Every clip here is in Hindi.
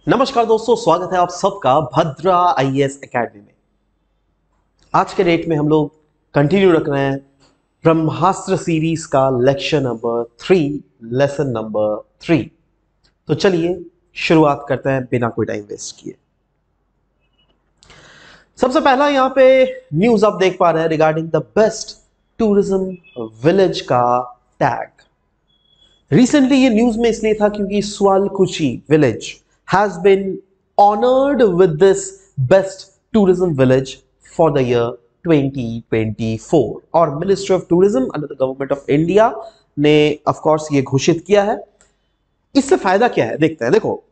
नमस्कार दोस्तों, स्वागत है आप सबका भद्रा आईएएस एकेडमी में। आज के डेट में हम लोग कंटिन्यू रख रहे हैं ब्रह्मास्त्र सीरीज का लेक्चर नंबर 3, लेसन नंबर 3। तो चलिए शुरुआत करते हैं बिना कोई टाइम वेस्ट किए। सबसे पहला यहाँ पे न्यूज आप देख पा रहे हैं regarding the best tourism village का टैग। रिसेंटली ये न्यूज में इसलिए था क्योंकि Sualkuchi village has been honoured with this best tourism village for the year 2024 और ministry of tourism under the government of India ने ऑफ कोर्स ये घोषित किया है। इससे फायदा क्या है देखते हैं। देखो,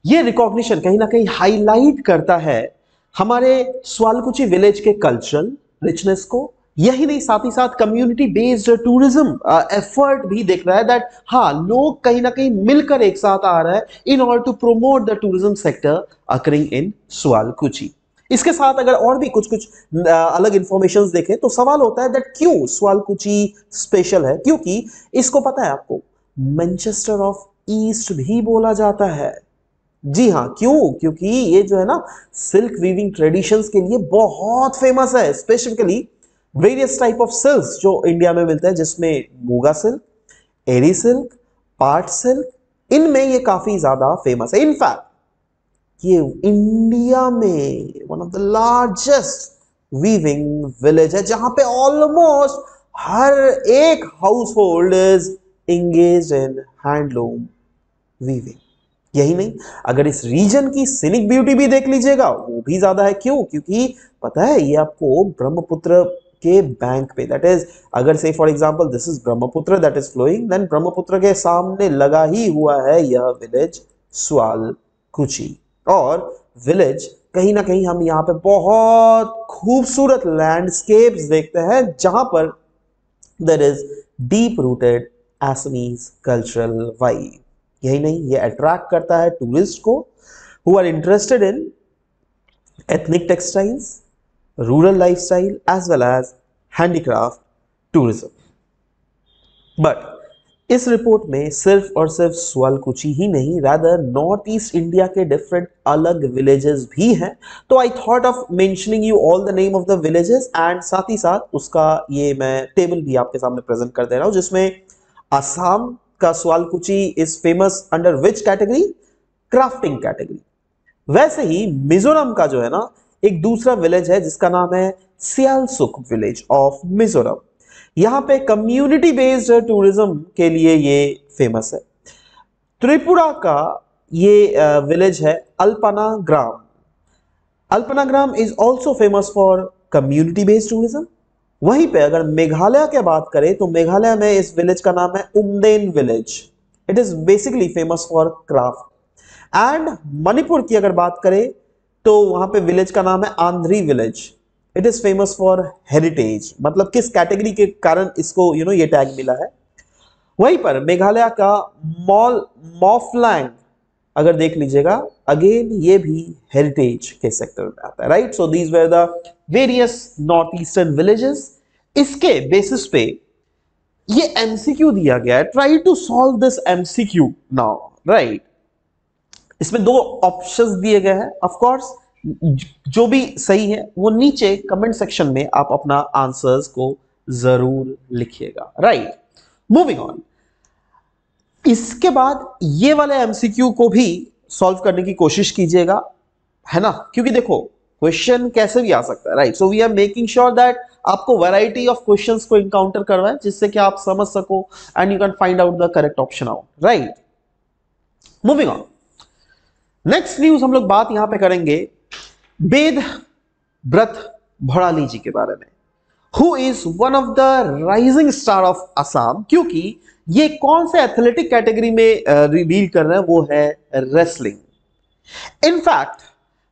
ये रिकॉग्निशन कहीं ना कहीं हाईलाइट करता है हमारे स्वालकुची विलेज के कल्चरल रिचनेस को। यही नहीं, साथ ही साथ कम्युनिटी बेस्ड टूरिज्म एफर्ट भी देख रहा है दैट हाँ, लोग कहीं ना कहीं मिलकर एक साथ आ रहा है in order to promote the tourism sector occurring in Sualkuchi. इसके साथ अगर और भी कुछ अलग इंफॉर्मेशन देखें तो सवाल होता है दैट क्यों स्वालकुची स्पेशल है। क्योंकि इसको पता है आपको, मैनचेस्टर ऑफ ईस्ट भी बोला जाता है। जी हाँ, क्यों? क्योंकि ये जो है ना सिल्क वीविंग ट्रेडिशंस के लिए बहुत फेमस है। Specifically various type of silk जो इंडिया में मिलते हैं, जिसमें मूगा सिल्क, एरी सिल्क, पाट सिल्क, इनमें ये काफी ज्यादा फेमस है। इनफैक्ट ये इंडिया में one of the largest weaving village है, जहां पे ऑलमोस्ट हर एक house hold is engaged in handloom weaving. यही नहीं, अगर इस रीजन की सीनिक ब्यूटी भी देख लीजिएगा, वो भी ज्यादा है। क्यों? क्योंकि पता है ये आपको ब्रह्मपुत्र के बैंक पे, दैट इज अगर से for example this is Brahmaputra that is flowing, then Brahmaputra के सामने लगा ही हुआ है यह विलेज स्वालकुची। और विलेज कहीं ना कहीं हम यहाँ पे बहुत खूबसूरत लैंडस्केप्स देखते हैं जहां पर there is deep rooted Assamese cultural vibe. यही नहीं, ये अट्रैक्ट करता है टूरिस्ट को who are interested in ethnic textiles, rural lifestyle as well as handicraft tourism. But इस रिपोर्ट में सिर्फ और सिर्फ स्वालकुची ही नहीं, रादर नॉर्थ ईस्ट इंडिया के डिफरेंट अलग विलेजेस भी हैं। तो I thought of mentioning you all the name of the villages and साथ ही साथ उसका ये मैं टेबल भी आपके सामने प्रेजेंट कर दे रहा हूं, जिसमें असम का Sualkuchi is famous under which category? Crafting category. वैसे ही मिजोरम का जो है ना एक दूसरा विलेज है जिसका नाम है सियालसुक विलेज ऑफ मिजोरम। यहां पे कम्युनिटी बेस्ड टूरिज्म के लिए ये फेमस है। त्रिपुरा का ये विलेज है Alpana Gram. Alpana Gram is also famous for community based tourism. वहीं पे अगर मेघालय की बात करें तो मेघालय में इस विलेज का नाम है Umden village. It is basically famous for craft. And Manipur की अगर बात करें तो वहां पे विलेज का नाम है Andro village. It is famous for heritage. मतलब किस कैटेगरी के कारण इसको ये टैग मिला है। वहीं पर मेघालय का मॉफलैंग अगर देख लीजिएगा, अगेन ये भी हेरिटेज के सेक्टर में आता है, right. So these were the various north eastern villages. इसके बेसिस पे ये एमसीक्यू दिया गया है। Try to solve this MCQ now, right. इसमें दो ऑप्शंस दिए गए हैं। ऑफ कोर्स जो भी सही है वो नीचे कमेंट सेक्शन में आप अपना आंसर्स को जरूर लिखिएगा, राइट। मूविंग ऑन, इसके बाद ये वाले एमसीक्यू को भी सॉल्व करने की कोशिश कीजिएगा, है ना, क्योंकि देखो क्वेश्चन कैसे भी आ सकता है, right. So we are making sure that आपको वैरायटी ऑफ क्वेश्चंस को इनकाउंटर करवाएं जिससे कि आप समझ सको and you can find out the correct option out, right. Moving on, next news हम लोग बात यहां पे करेंगे वेद ब्रत भड़ाली जी के बारे में, who is one of the rising star of Assam. क्योंकि ये कौन से एथलेटिक कैटेगरी में रिवील कर रहे हैं, वो है रेसलिंग। इनफैक्ट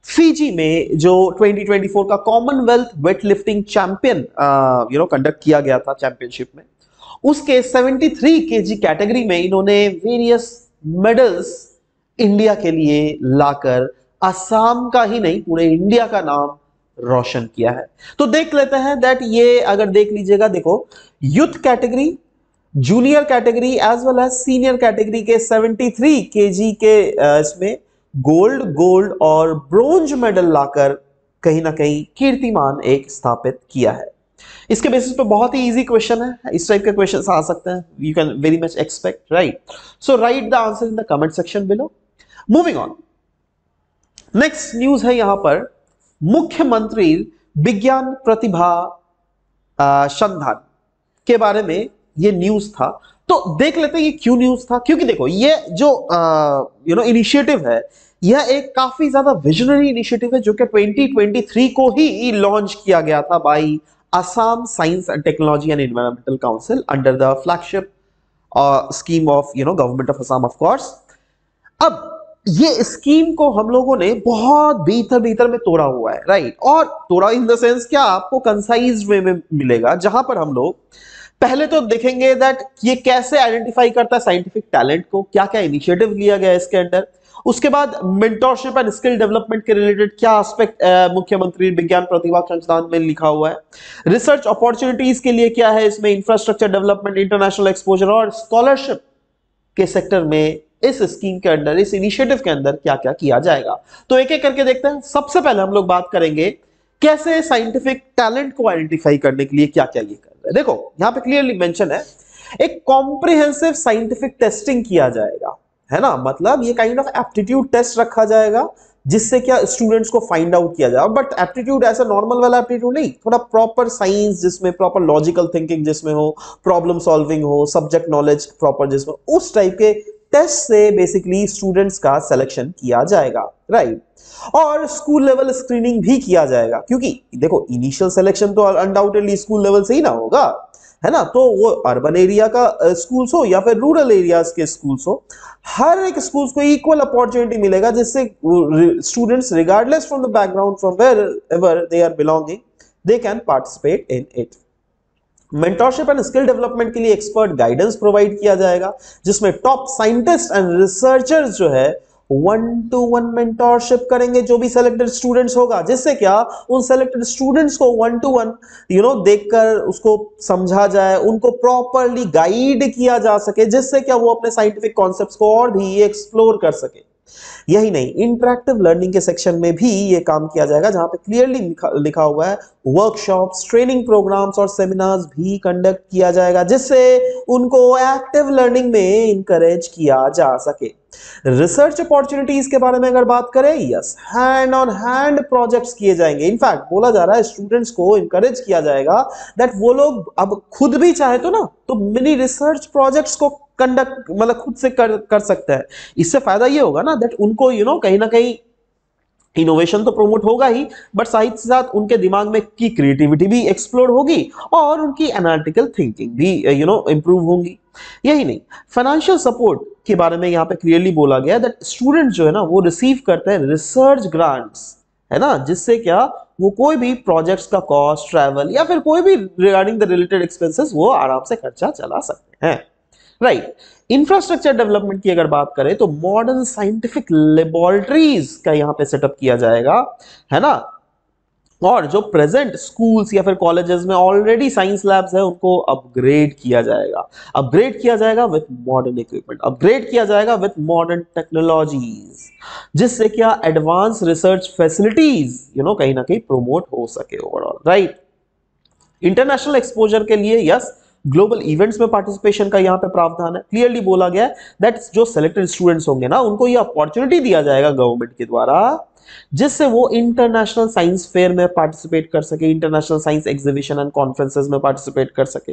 फिजी में जो 2024 का कॉमनवेल्थ वेटलिफ्टिंग चैंपियन कंडक्ट किया गया था चैंपियनशिप में, उसके 73 केजी कैटेगरी में इन्होंने वेरियस मेडल्स इंडिया के लिए लाकर असम का ही नहीं पूरे इंडिया का नाम रोशन किया है। तो देख लेते हैं दैट ये अगर देख लीजिएगा, देखो youth category, junior category as well as senior category के 73 केजी के इसमें गोल्ड और ब्रोंज मेडल लाकर कहीं ना कहीं कीर्तिमान एक स्थापित किया है। इसके बेसिस पे बहुत ही इजी क्वेश्चन है, इस टाइप के क्वेश्चन आ सकते हैं, you can very much expect, right? So right the answer in the comment section below. Moving on, next news है यहां पर मुख्यमंत्री विज्ञान प्रतिभा संधान के बारे में ये न्यूज था। तो देख लेते हैं ये क्यों न्यूज था। क्योंकि देखो ये जो इनिशिएटिव है, यह एक काफी ज्यादा विजनरी इनिशिएटिव है जो कि 2023 को ही लॉन्च किया गया था by Assam science and technology and environmental council under the flagship scheme of government of Assam of course. अब ये स्कीम को हम लोगों ने बहुत भीतर भीतर में तोड़ा हुआ है, राइट? और तोड़ा इन द सेंस क्या, आपको कंसाइज वे में मिलेगा, जहां पर हम लोग पहले तो देखेंगे दैट ये कैसे आइडेंटिफाई करता है साइंटिफिक टैलेंट को, क्या क्या इनिशिएटिव लिया गया है इसके अंदर। उसके बाद मेंटरशिप एंड स्किल डेवलपमेंट के रिलेटेड क्या एस्पेक्ट मुख्यमंत्री विज्ञान प्रतिभा संस्थान में लिखा हुआ है। रिसर्च अपॉर्चुनिटीज के लिए क्या है इसमें, इंफ्रास्ट्रक्चर डेवलपमेंट, इंटरनेशनल एक्सपोजर और स्कॉलरशिप के सेक्टर में इस स्कीम के अंदर, इस इनिशिएटिव के अंदर क्या क्या किया जाएगा। तो एक एक करके देखते हैं। सबसे पहले हम लोग बात करेंगे कैसे साइंटिफिक टैलेंट को आइडेंटिफाई करने के लिए क्या क्या ये कर रहे हैं। देखो यहां पे क्लियरली मेंशन है, एक कॉम्प्रिहेंसिव साइंटिफिक टेस्टिंग किया जाएगा, है ना? मतलब ये काइंड ऑफ एप्टीट्यूड टेस्ट रखा जाएगा जिससे क्या स्टूडेंट्स को फाइंड आउट किया जाए। बट एप्टीट्यूड ऐसा नॉर्मल वाला एप्टीट्यूड नहीं, थोड़ा प्रॉपर साइंस जिसमें प्रॉपर लॉजिकल थिंकिंग जिसमें हो, प्रॉब्लम सॉल्विंग हो, सब्जेक्ट नॉलेज प्रॉपर जिसमें, उस टाइप के टेस्ट से बेसिकली स्टूडेंट्स का सिलेक्शन किया जाएगा, राइट? और स्कूल लेवल स्क्रीनिंग भी किया जाएगा, क्योंकि देखो इनिशियल सिलेक्शन तो अनडाउटेडली स्कूल लेवल से ही ना होगा, है ना? तो वो अर्बन एरिया का स्कूल्स हो या फिर रूरल एरियाज के स्कूल्स हो, हर एक स्कूल्स को इक्वल अपॉर्चुनिटी मिलेगा जिससे students regardless from the background from wherever they are belonging, they can participate in it. Mentorship and skill development के लिए एक्सपर्ट गाइडेंस प्रोवाइड किया जाएगा, जिसमें टॉप साइंटिस्ट एंड रिसर्चर्स जो है 1-to-1 मेंटरशिप करेंगे जो भी सिलेक्टेड स्टूडेंट्स होगा, जिससे क्या उन सिलेक्टेड स्टूडेंट्स को 1-to-1 देखकर उसको समझा जाए, उनको प्रॉपरली गाइड किया जा सके, जिससे क्या वो अपने साइंटिफिक कॉन्सेप्ट्स को और भी एक्सप्लोर कर सके। यही नहीं, इंटरैक्टिव लर्निंग के सेक्शन में भी ये काम किया जाएगा, जहां पे क्लियरली लिखा हुआ है वर्कशॉप्स, ट्रेनिंग प्रोग्राम्स और सेमिनार्स भी कंडक्ट किया जाएगा, जिससे उनको एक्टिव लर्निंग में इंकरेज किया जा सके। रिसर्च अपॉर्चुनिटीज के बारे में अगर बात करें, yes, hand on hand projects किए जाएंगे। इनफैक्ट बोला जा रहा है स्टूडेंट्स को इंकरेज किया जाएगा दैट वो लोग अब खुद भी चाहे तो मिनी रिसर्च प्रोजेक्ट्स को कंडक्ट मतलब खुद से कर सकते हैं। इससे फायदा ये होगा ना दैट उनको कहीं ना कहीं इनोवेशन तो प्रमोट होगा ही, बट साथ ही साथ उनके दिमाग में की क्रिएटिविटी भी एक्सप्लोर होगी और उनकी एनालिटिकल थिंकिंग भी इंप्रूव होंगी। यही नहीं, फाइनेंशियल सपोर्ट के बारे में यहाँ पे क्लियरली बोला गया दैट स्टूडेंट जो है ना वो रिसीव करते हैं रिसर्च ग्रांट्स, है ना? जिससे क्या वो कोई भी प्रोजेक्ट्स का कॉस्ट, ट्रैवल या फिर कोई भी रिगार्डिंग द रिलेटेड एक्सपेंसेस वो आराम से खर्चा चला सकते हैं, राइट? इंफ्रास्ट्रक्चर डेवलपमेंट की अगर बात करें तो मॉडर्न साइंटिफिक लेबोरेटरीज का यहां पे सेटअप किया जाएगा, है ना? और जो प्रेजेंट स्कूल्स या फिर कॉलेजेस में ऑलरेडी साइंस लैब्स है उनको अपग्रेड किया जाएगा। अपग्रेड किया जाएगा विथ मॉडर्न इक्विपमेंट, अपग्रेड किया जाएगा विथ मॉडर्न टेक्नोलॉजीज, जिससे क्या एडवांस रिसर्च फैसिलिटीज कहीं ना कहीं प्रोमोट हो सके ओवरऑल, राइट? इंटरनेशनल एक्सपोजर के लिए यस, ग्लोबल इवेंट्स में पार्टिसिपेशन का यहां पे प्रावधान है। क्लियरली बोला गया है दैट जो सिलेक्टेड स्टूडेंट्स होंगे ना उनको ये अपॉर्चुनिटी दिया जाएगा गवर्नमेंट के द्वारा, जिससे वो इंटरनेशनल साइंस फेयर में पार्टिसिपेट कर सके, international science exhibition and conferences में पार्टिसिपेट कर सके,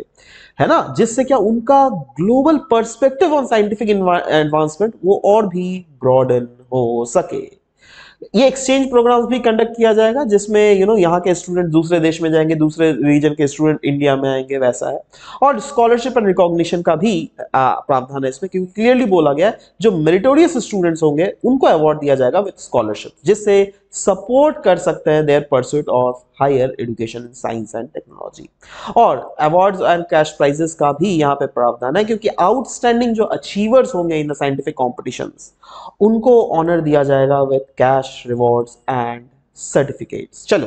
है ना? जिससे क्या उनका global perspective on scientific advancement वो और भी ब्रॉडन हो सके। ये एक्सचेंज प्रोग्राम्स भी कंडक्ट किया जाएगा, जिसमें यहाँ के स्टूडेंट दूसरे देश में जाएंगे, दूसरे रीजन के स्टूडेंट इंडिया में आएंगे, वैसा है। और स्कॉलरशिप एंड रिकॉग्निशन का भी प्रावधान है इसमें, क्योंकि क्लियरली बोला गया है जो मेरिटोरियस स्टूडेंट्स होंगे उनको अवार्ड दिया जाएगा विद स्कॉलरशिप, जिससे सपोर्ट कर सकते हैं their pursuit of higher education in science and technology. और अवार्ड्स एंड कैश प्राइजेस का भी यहाँ पे प्रावधान है, क्योंकि आउटस्टैंडिंग जो अचीवर्स होंगे इन द साइंटिफिक कॉम्पिटिशंस उनको ऑनर दिया जाएगा with cash rewards and certificates. चलो,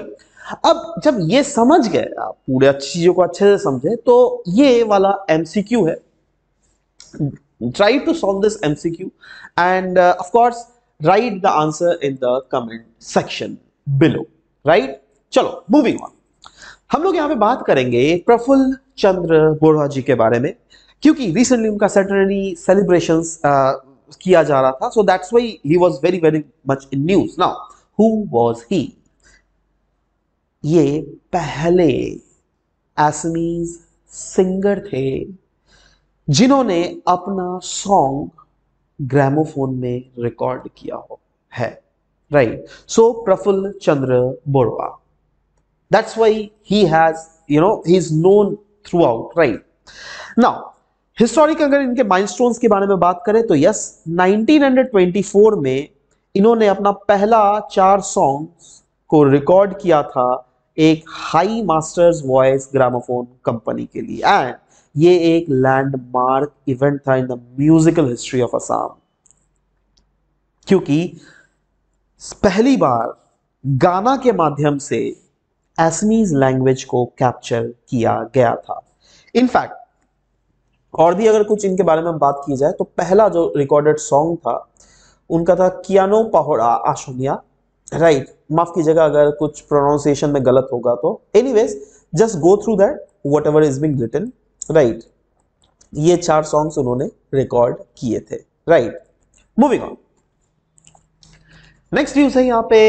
अब जब ये समझ गए आप, पूरे चीजों को अच्छे से समझे, तो ये वाला MCQ है, try to solve this MCQ and of course write the answer in the comment section below. Right, चलो मूविंग ऑन। हम लोग यहां पे बात करेंगे प्रफुल्ल चंद्र बोरहा जी के बारे में, क्योंकि रिसेंटली उनका सेंटेनरी सेलिब्रेशंस किया जा रहा था, so that's why he was very very much in news. Now who was he? ये पहले असमीज सिंगर थे जिन्होंने अपना सॉन्ग ग्रामोफोन में रिकॉर्ड किया हो है। Right, so Prafulla Chandra Borah, that's why he has he is known throughout. Right, now historic अगर इनके माइलस्टोन्स के बारे में बात करें तो यस, 1924 में इन्होंने अपना पहला 4 सॉन्ग्स को रिकॉर्ड किया था एक high masters voice gramophone company के लिए, एंड ये एक लैंडमार्क इवेंट था in the musical history of Assam, क्योंकि पहली बार गाना के माध्यम से असमीज लैंग्वेज को कैप्चर किया गया था। इनफैक्ट और भी अगर कुछ इनके बारे में बात की जाए तो पहला जो रिकॉर्डेड सॉन्ग था उनका था कियानो पहोड़ा आशुनिया। राइट, माफ कीजिएगा अगर कुछ प्रोनाउंसिएशन में गलत होगा तो, anyways just go through that whatever is being written. Right, ये 4 सॉन्ग्स उन्होंने रिकॉर्ड किए थे। Right, moving on. Next news है यहां पे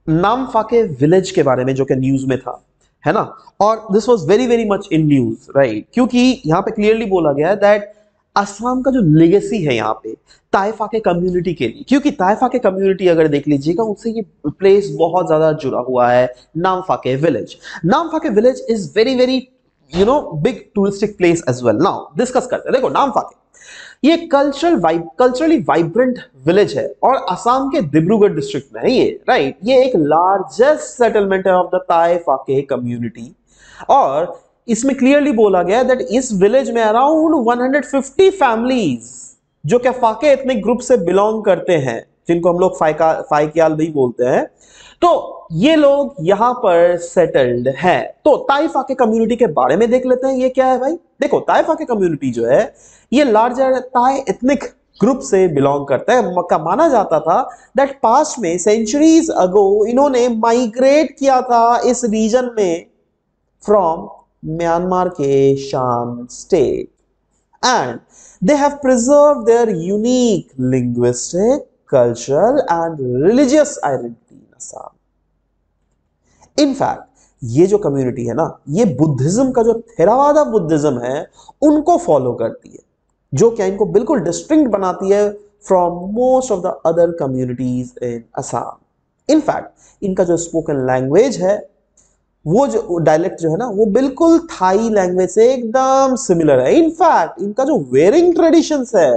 नामफाके विलेज के बारे में, जो कि न्यूज में था, है ना, और this was very very much in news. Right, क्योंकि यहां पे क्लियरली बोला गया है दैट असम का जो लेगेसी है यहाँ पे ताइफा के कम्युनिटी के लिए, क्योंकि ताइफा के कम्युनिटी अगर देख लीजिएगा उससे ये प्लेस बहुत ज्यादा जुड़ा हुआ है, Namphake village. Namphake village is very very big touristic place as well. Now discuss करते हैं। देखो, नामफाके ये कल्चरली वाइब्रेंट विलेज है और असम के डिब्रूगढ़ डिस्ट्रिक्ट में है ये। राइट, ये एक लार्जेस्ट सेटलमेंट है ऑफ द ताइफाके कम्युनिटी, और इसमें क्लियरली बोला गया दैट इस विलेज में अराउंड 150 फैमिलीज जो कि फाके एथनिक ग्रुप से बिलोंग करते हैं, जिनको हम लोग फाइकियाल भी बोलते हैं, तो ये लोग यहां पर सेटल्ड हैं। तो ताइफाके कम्युनिटी के बारे में देख लेते हैं, ये क्या है भाई। देखो, ताइफाके कम्युनिटी जो है ये लार्जर ताई एथनिक ग्रुप से बिलोंग करता है। मक्का माना जाता था दैट पास्ट में सेंचुरीज अगो इन्होंने माइग्रेट किया था इस रीजन में फ्रॉम म्यांमार के शान state, and they have preserved their unique linguistic, cultural and religious identity in Assam. In fact, ये जो कम्युनिटी है ना, ये बुद्धिज्म का जो थेरावादा बुद्धिज्म है उनको फॉलो करती है, जो क्या इनको बिल्कुल डिस्टिंक्ट बनाती है from most of the other communities in Assam. In fact इनका जो स्पोकन लैंग्वेज है, वो जो डायलेक्ट जो है ना, वो बिल्कुल थाई लैंग्वेज से एकदम सिमिलर है। इनफैक्ट इनका जो वेयरिंग ट्रेडिशंस है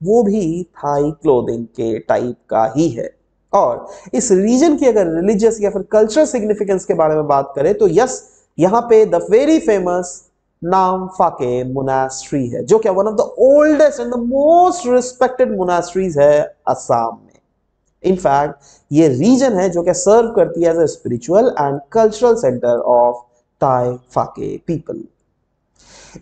वो भी थाई क्लोथिंग के टाइप का ही है। और इस रीजन की अगर रिलीजियस या फिर कल्चरल सिग्निफिकेंस के बारे में बात करें तो यस, यहां पे द वेरी फेमस नामफाके मोनास्ट्री है, जो क्या one of the oldest and the most respected monasteries है असम में। इनफैक्ट ये रीजन है जो कि सर्व करती है as a spiritual and cultural centre of Taiphake people.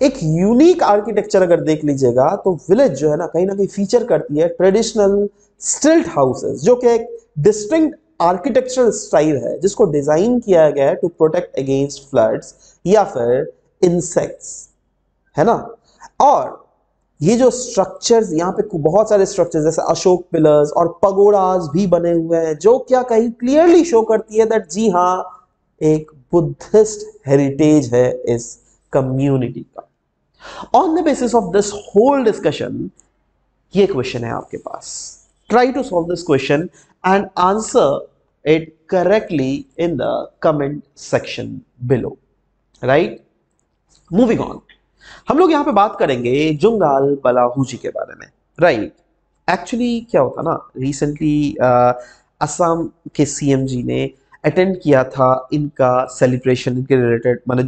एक यूनिक आर्किटेक्चर अगर देख लीजिएगा तो विलेज जो है ना कहीं फीचर करती है ट्रेडिशनल स्टिल्ट हाउसेस, जो कि एक डिस्टिंक्ट आर्किटेक्चरल स्टाइल है जिसको डिजाइन किया गया है टू प्रोटेक्ट अगेंस्ट फ्लड्स या फिर इंसेक्ट्स, है ना। और ये जो स्ट्रक्चर्स यहाँ पे बहुत सारे स्ट्रक्चर्स जैसे अशोक पिलर्स और पगोडास भी बने हुए हैं, जो क्या कहीं क्लियरली शो करती है दैट जी हाँ, एक बुद्धिस्ट हेरिटेज है इस कम्युनिटी का। On the basis of this whole discussion, ये क्वेश्चन है आपके पास, try to solve this question and answer it correctly in the comment section below. Right, moving on, हम लोग यहां पे बात करेंगे जुंगाल बलाहू जी के बारे में। राइट, एक्चुअली क्या होता ना, रिसेंटली असम के सीएम जी ने अटेंड किया था इनका सेलिब्रेशन, इनके रिलेटेड, माने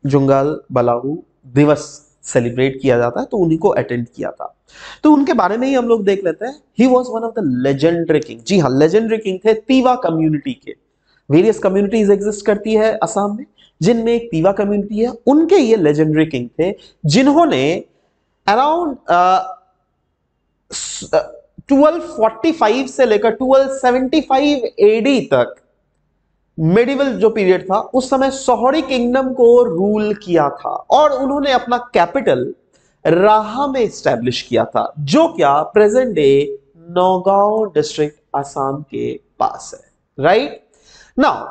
जुंगाल बलाहू दिवस सेलिब्रेट किया जाता है, तो उन्हीं को अटेंड किया था। तो उनके बारे में ही हम लोग देख लेते हैं। He was one of the legendary king. जी हाँ, लेजेंडरी किंग थे तीवा कम्युनिटी के। वेरियस कम्युनिटीज एग्जिस्ट करती है असम में, जिनमें एक तीवा कम्युनिटी है, उनके ये लेजेंडरी किंग थे जिन्होंने अराउंड 1245 से लेकर 1275 एडी तक मेडिवल जो पीरियड था, उस समय सोहरी किंगडम को रूल किया था और उन्होंने अपना कैपिटल राहा में स्टैब्लिश किया था, जो क्या present day Naugaon district Assam के पास है। राइट नाउ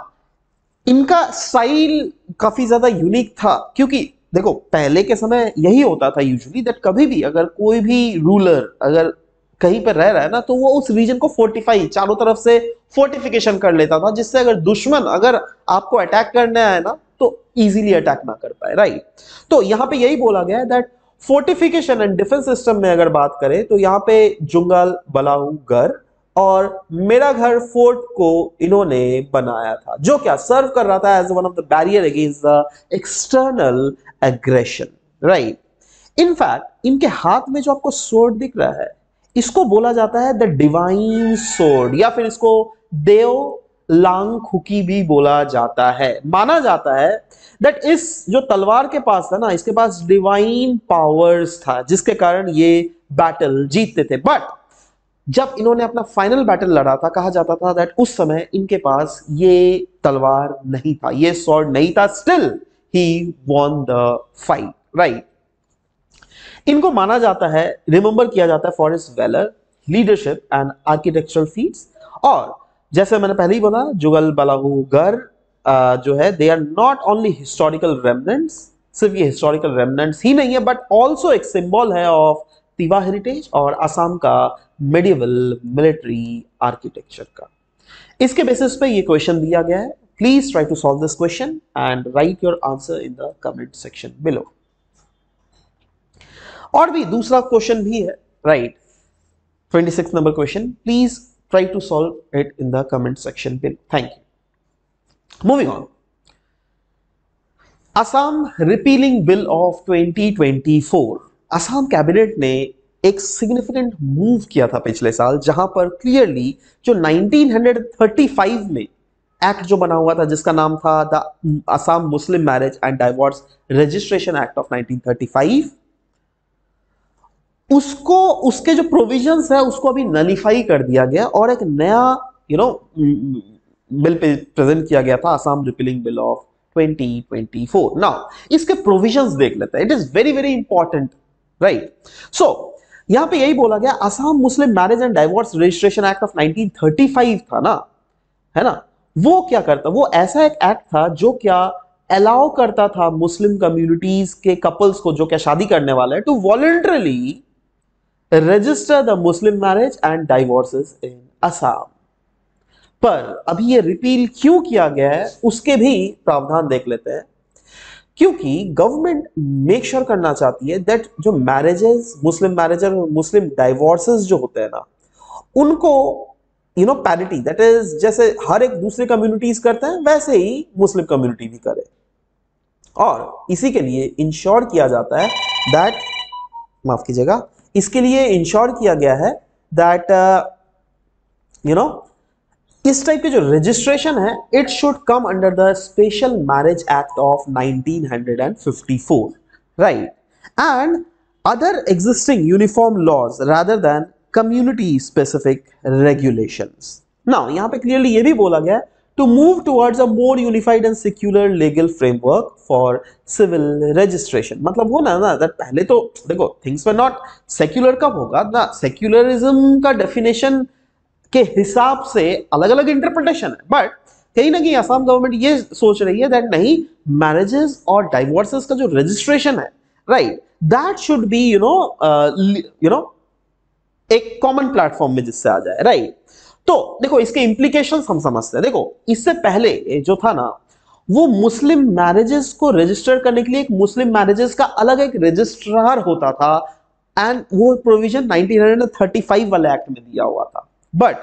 इनका स्टाइल काफी ज्यादा यूनिक था, क्योंकि देखो पहले के समय यही होता था यूजुअली दैट कभी भी अगर कोई भी रूलर अगर कहीं पर रह रहा है ना, तो वो उस रीजन को फोर्टिफाई, चारों तरफ से फोर्टिफिकेशन कर लेता था, जिससे अगर दुश्मन अगर आपको अटैक करने आए ना तो इजीली अटैक ना कर पाए। राइट, तो यहां पे यही बोला गया है that fortification and defence system में अगर बात करें तो यहां पे जुंगल बलाऊ गर और मेरा घर फोर्ट को इन्होंने बनाया था, जो क्या सर्व कर रहा था as one of the barrier against the external aggression. Right, in fact इनके हाथ में जो आपको सोर्ड दिख रहा है, इसको बोला जाता है द डिवाइन सोर्ड, या फिर इसको देव लांग खुकी भी बोला जाता है। माना जाता है दैट इस जो तलवार के पास था ना, इसके पास डिवाइन पावर्स था, जिसके कारण ये बैटल जीतते थे। बट जब इन्होंने अपना फाइनल बैटल लड़ा था, कहा जाता था दैट उस समय इनके पास ये तलवार नहीं था, ये स्वॉर्ड नहीं था, still he won the fight. Right, इनको माना जाता है, रिमेंबर किया जाता है for his valour, leadership and architectural feats. और जैसे मैंने पहले ही बोला, जुगल बलाहू गर जो है they are not only historical remnants, सिर्फ ये हिस्टोरिकल रेमनेंट्स ही नहीं है बट ऑल्सो एक सिंबल है ऑफ तिवा हेरिटेज और असम का मेडिवल मिलिट्री आर्किटेक्चर का। इसके बेसिस पे ये क्वेश्चन दिया गया है। Please try to solve this question and write your answer in the comment section below. और भी दूसरा क्वेश्चन भी है, right, 26 number question, please try to solve it in the comment section below. Thank you. Moving on, Assam repealing bill of 2024। Assam cabinet ने एक सिग्निफिकेंट मूव किया था पिछले साल, जहां पर क्लियरली जो 1935 में एक्ट जो बना हुआ था, जिसका नाम था the Assam Muslim marriage and divorce registration act of 1935, उसको उसके जो प्रोविजंस है उसको अभी नलिफाई कर दिया गया और एक नया बिल प्रेजेंट किया गया था, Assam repealing bill of 2024। Now इसके प्रोविजंस देख लेते हैं, it is very very important. Right, so यहां पे यही बोला गया, Assam Muslim marriage and divorce registration act of 1935 था ना, है ना, वो क्या करता, वो ऐसा एक एक्ट था जो क्या अलाउ करता था मुस्लिम कम्युनिटीज के कपल्स को जो क्या शादी करने वाले हैं to voluntarily register the Muslim marriage and divorces in Assam. पर अभी ये रिपील क्यों किया गया है उसके भी प्रावधान देख लेते हैं, क्योंकि गवर्नमेंट मेक श्योर करना चाहती है दैट जो मैरिजेस, मुस्लिम मैरिजेस और मुस्लिम डाइवोर्सेस जो होते हैं ना, उनको पैरिटी, दैट इज जैसे हर एक दूसरे कम्युनिटीज करते हैं वैसे ही मुस्लिम कम्युनिटी भी करे। और इसी के लिए इंश्योर किया जाता है दैट, माफ कीजिएगा, इसके लिए इंश्योर किया गया है दैट इस टाइप के जो रजिस्ट्रेशन है it should come under the special marriage act of 1954, right, and other existing uniform laws rather than community specific regulations. Now यहां पे क्लियरली ये भी बोला गया है to move towards a more unified and secular legal framework for civil registration। मतलब वो ना पहले तो देखो थिंग्स वर नॉट सेक्युलर, कब होगा ना, सेक्युलरिज्म का डेफिनेशन के हिसाब से अलग अलग इंटरप्रिटेशन है, बट कहीं ना कहीं असम गवर्नमेंट ये सोच रही है दैट नहीं, मैरिजेस और डाइवोर्सेस का जो रजिस्ट्रेशन है, राइट, दैट शुड बी एक कॉमन प्लेटफॉर्म में जिससे आ जाए। राइट, तो देखो इसके इंप्लीकेशंस हम समझते हैं। देखो इससे पहले जो था ना, वो मुस्लिम मैरिजेस को रजिस्टर करने के लिए एक मुस्लिम मैरिजेस का अलग एक रजिस्ट्रार होता था, एंड वो प्रोविजन 1935 वाले एक्ट में दिया हुआ था। बट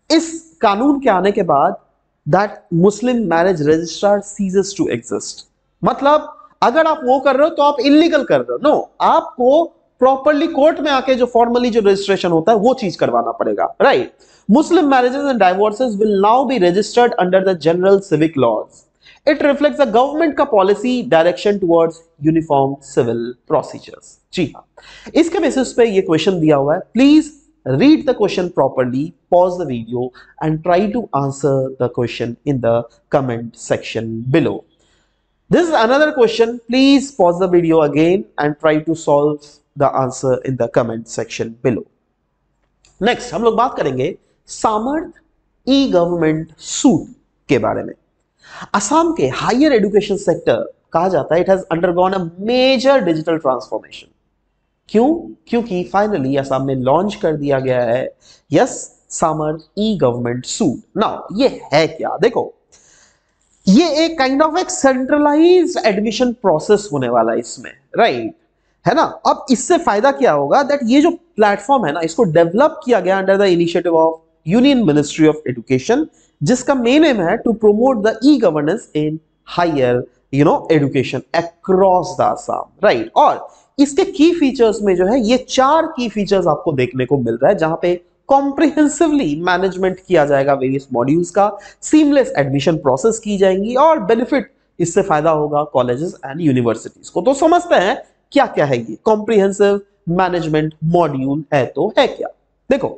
इस कानून के आने के बाद that Muslim marriage registrar ceases to exist. मतलब अगर आप वो कर रहे हो तो आप इलीगल कर रहे हो, नो, आपको प्रॉपरली कोर्ट में आके जो फॉर्मली जो रजिस्ट्रेशन होता है वो चीज करवाना पड़ेगा। Right, Muslim marriages and divorces will now be registered under the general civic laws. It reflects the government का policy direction towards uniform civil procedures. जी हाँ, इसके बेसिस पे ये क्वेश्चन दिया हुआ है। Please read the question properly, pause the video and try to answer the question in the comment section below. This is another question. Please pause the video again and try to solve the answer in the comment section below. Next हम लोग बात करेंगे सामर्थ ई गवर्नमेंट सूट के बारे में। असम के हायर एजुकेशन सेक्टर कहा जाता है it has undergone a major digital transformation. क्यों? क्योंकि फाइनली असम में लॉन्च कर दिया गया है यस सामर्थ ई गवर्नमेंट सूट। नाउ ये है क्या? देखो, ये एक काइंड ऑफ एक सेंट्रलाइज्ड एडमिशन प्रोसेस होने वाला है इसमें, राइट? है ना? अब इससे फायदा क्या होगा दैट ये जो प्लेटफॉर्म है ना, इसको डेवलप किया गया under the initiative of union ministry of education, जिसका मेन एम है to promote the e governance in higher education across the Assam, right? और इसके की फीचर्स में जो है ये 4 की फीचर्स आपको देखने को मिल रहा है, जहां पे कॉम्प्रिहेंसिवली मैनेजमेंट किया जाएगा वेरियस मॉड्यूल्स का, सीमलेस एडमिशन प्रोसेस की जाएंगी और बेनिफिट इससे फायदा होगा कॉलेजेस एंड यूनिवर्सिटीज को। तो समझते हैं क्या क्या है ये कॉम्प्रिहेंसिव मैनेजमेंट मॉड्यूल है तो है क्या। देखो,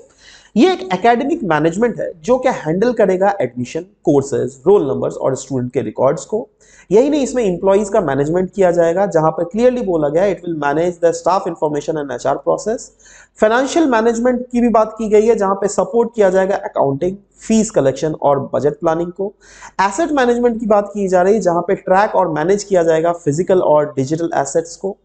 ये एक एकेडमिक मैनेजमेंट है जो क्या हैंडल करेगा एडमिशन, कोर्सेज, रोल नंबर्स और स्टूडेंट के रिकॉर्ड्स को। यही नहीं, इसमें इंप्लॉइज का मैनेजमेंट किया जाएगा, जहां पर क्लियरली बोला गया it will manage the staff information and HR process. Financial management की भी बात की गई है, जहां पे सपोर्ट किया जाएगा अकाउंटिंग, फीस कलेक्शन और बजट प्लानिंग को। एसेट मैनेजमेंट की बात की जा रही है, जहां पे ट्रैक और मैनेज किया जाएगा फिजिकल और डिजिटल एसेट्स को।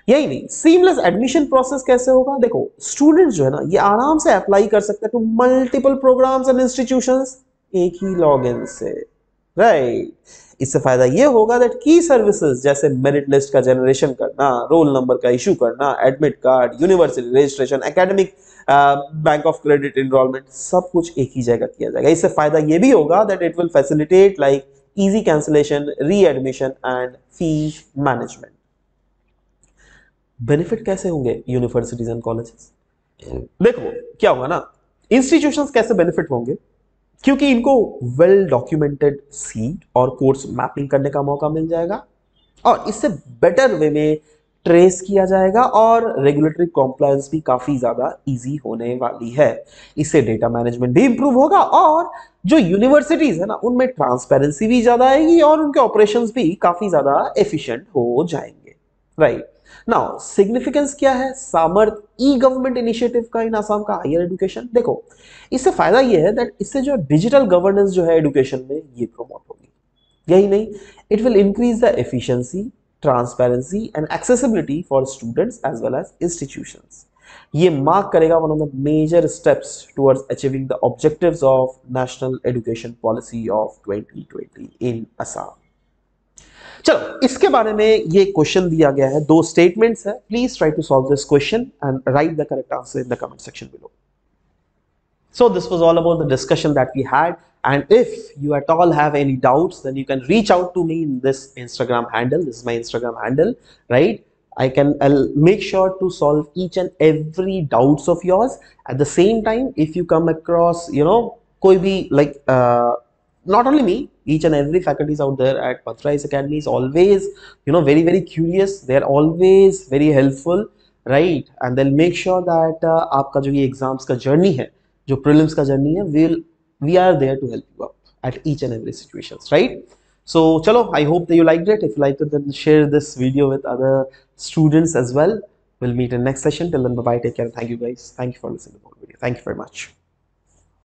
यही नहीं, सीमलेस एडमिशन प्रोसेस कैसे होगा? देखो, स्टूडेंट जो है ना ये आराम से अप्लाई कर सकते हैं to multiple programmes and institutions एक ही लॉगिन से, राइट? इससे फायदा ये होगा दैट की सर्विसेज जैसे मेरिट लिस्ट का जनरेशन करना, रोल नंबर का इशू करना, admit card, university registration, academic bank of credit enrolment, सब कुछ एक ही जगह किया जाएगा। इससे फायदा ये भी होगा that it will facilitate like easy cancellation, readmission and fee management. Benefit कैसे होंगे यूनिवर्सिटीज एंड कॉलेजेस? देखो क्या होगा ना, इंस्टीट्यूशंस कैसे बेनिफिट होंगे, क्योंकि इनको वेल डॉक्यूमेंटेड सीट और कोर्स मैपिंग करने का मौका मिल जाएगा और इससे बेटर वे में ट्रेस किया जाएगा और रेगुलेटरी कॉम्प्लायंस भी काफी ज्यादा इजी होने वाली है। इससे डेटा मैनेजमेंट भी इंप्रूव होगा और जो यूनिवर्सिटीज है ना उनमें ट्रांसपेरेंसी भी ज्यादा आएगी और उनके ऑपरेशंस भी काफी ज्यादा एफिशिएंट हो जाएंगे, राइट? नाउ सिग्निफिकेंस क्या है सामर्थ ई गवर्नमेंट इनिशिएटिव का इन असम का हायर एजुकेशन? देखो, इससे फायदा ये है दैट इससे जो डिजिटल गवर्नेंस जो है एजुकेशन में ये प्रमोट होगी। यही नहीं, it will increase the efficiency, transparency and accessibility for students as well as institutions. ये मार्क करेगा one of the major steps towards achieving the objectives of national education policy of 2020 in Assam. चलो, इसके बारे में ये क्वेश्चन दिया गया है, 2 स्टेटमेंट्स है। Please try to solve this question and write the correct answer in the comment section below. So this was all about the discussion that we had, and if you at all have any doubts, then you can reach out to me in this Instagram handle. This is my Instagram handle, right? I'll make sure to solve each and every doubts of yours. At the same time, if you come across koi bhi like not only me, each and every faculties out there at Pathrais Academy is always very very curious. They are always very helpful, right? And they'll make sure that आपका जो ये exams का journey है, जो prelims का journey है, we are there to help you out at each and every situations, right? So chalo, I hope that you liked it. If you liked it, then share this video with other students as well. We'll meet in next session. Till then, bye bye, take care, and thank you guys. Thank you for listening to the whole video. Thank you very much.